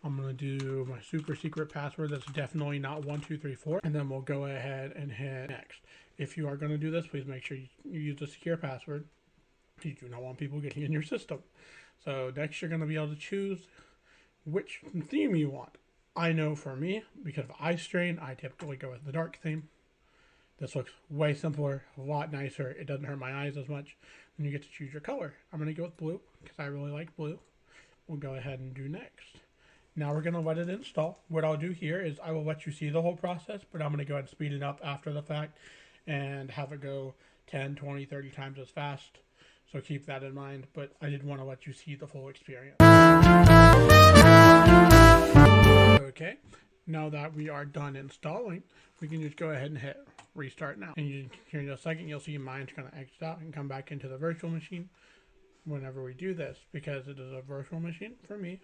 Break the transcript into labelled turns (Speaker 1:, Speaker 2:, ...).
Speaker 1: I'm going to do my super secret password. That's definitely not 1234. And then we'll go ahead and hit next. If you are going to do this, please make sure you use a secure password. You do not want people getting in your system. So next you're going to be able to choose which theme you want. I know for me, because of eye strain, I typically go with the dark theme. This looks way simpler, a lot nicer. It doesn't hurt my eyes as much. And you get to choose your color. I'm going to go with blue because I really like blue. We'll go ahead and do next. Now we're going to let it install. What I'll do here is I will let you see the whole process, but I'm going to go ahead and speed it up after the fact and have it go 10, 20, 30 times as fast. So keep that in mind, but I did want to let you see the full experience. Okay, now that we are done installing, we can just go ahead and hit restart now. And here in a second, you'll see mine's going to exit out and come back into the virtual machine whenever we do this, because it is a virtual machine for me.